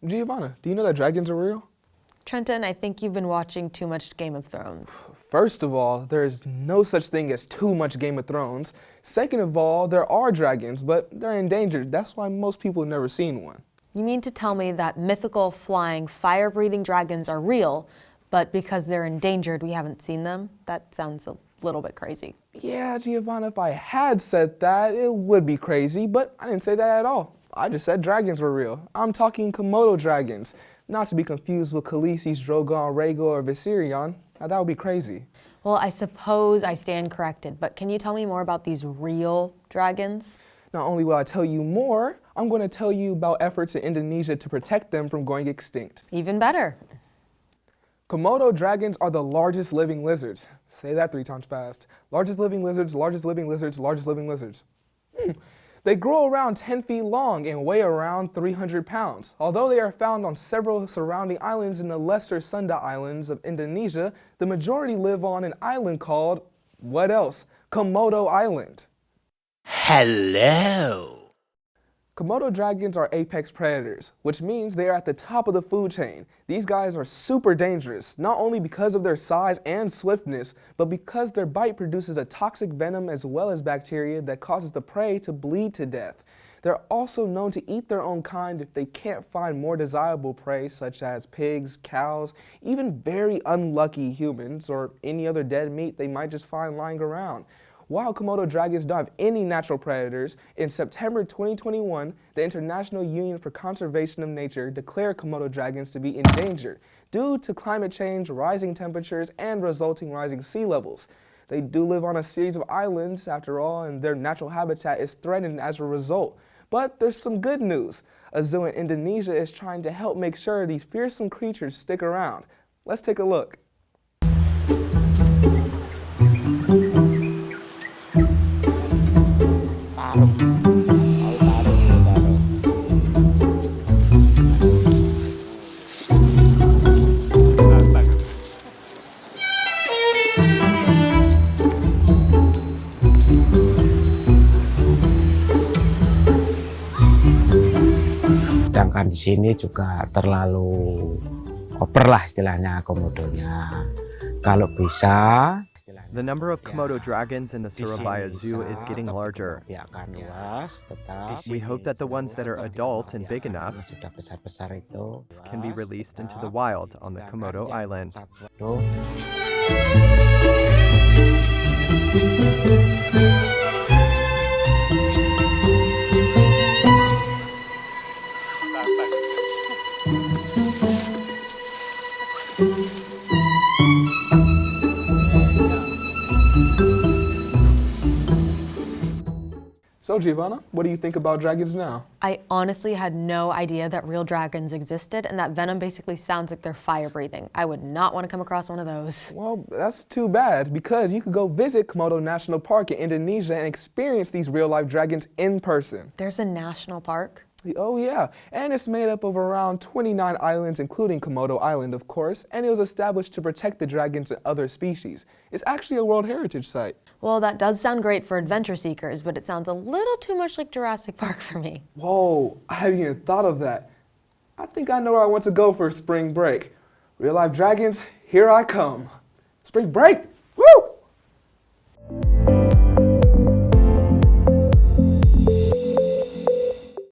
Giovanna, do you know that dragons are real? Trenton, I think you've been watching too much Game of Thrones. First of all, there is no such thing as too much Game of Thrones. Second of all, there are dragons, but they're endangered. That's why most people have never seen one. You mean to tell me that mythical, flying, fire-breathing dragons are real, but because they're endangered, we haven't seen them? That sounds a little bit crazy. Yeah, Giovanna, if I had said that, it would be crazy, but I didn't say that at all. I just said dragons were real. I'm talking Komodo dragons, not to be confused with Khaleesi's Drogon, Rhaegar, or Viserion. Now, that would be crazy. Well, I suppose I stand corrected, but can you tell me more about these real dragons? Not only will I tell you more, I'm going to tell you about efforts in Indonesia to protect them from going extinct. Even better. Komodo dragons are the largest living lizards. Say that 3 times fast. Largest living lizards, largest living lizards, largest living lizards. They grow around 10 feet long and weigh around 300 pounds. Although they are found on several surrounding islands in the lesser Sunda Islands of Indonesia, the majority live on an island called, what else? Komodo Island. Hello! Komodo dragons are apex predators, which means they are at the top of the food chain. These guys are super dangerous, not only because of their size and swiftness, but because their bite produces a toxic venom as well as bacteria that causes the prey to bleed to death. They're also known to eat their own kind if they can't find more desirable prey such as pigs, cows, even very unlucky humans or any other dead meat they might just find lying around. While Komodo dragons don't have any natural predators, in September 2021, the International Union for Conservation of Nature declared Komodo dragons to be endangered due to climate change, rising temperatures, and resulting rising sea levels. They do live on a series of islands, after all, and their natural habitat is threatened as a result. But there's some good news. A zoo in Indonesia is trying to help make sure these fearsome creatures stick around. Let's take a look. Sedangkan di sini juga terlalu over lah istilahnya komodonya. Kalau bisa, the number of Komodo dragons in the Surabaya Zoo is getting larger. We hope that the ones that are adult and big enough can be released into the wild on the Komodo Island. So Giovanna, what do you think about dragons now? I honestly had no idea that real dragons existed, and that venom basically sounds like they're fire-breathing. I would not want to come across one of those. Well, that's too bad, because you could go visit Komodo National Park in Indonesia and experience these real-life dragons in person. There's a national park? Oh yeah, and it's made up of around 29 islands, including Komodo Island, of course, and it was established to protect the dragons and other species. It's actually a World Heritage Site. Well, that does sound great for adventure seekers, but it sounds a little too much like Jurassic Park for me. Whoa, I haven't even thought of that. I think I know where I want to go for spring break. Real life dragons, here I come. Spring break!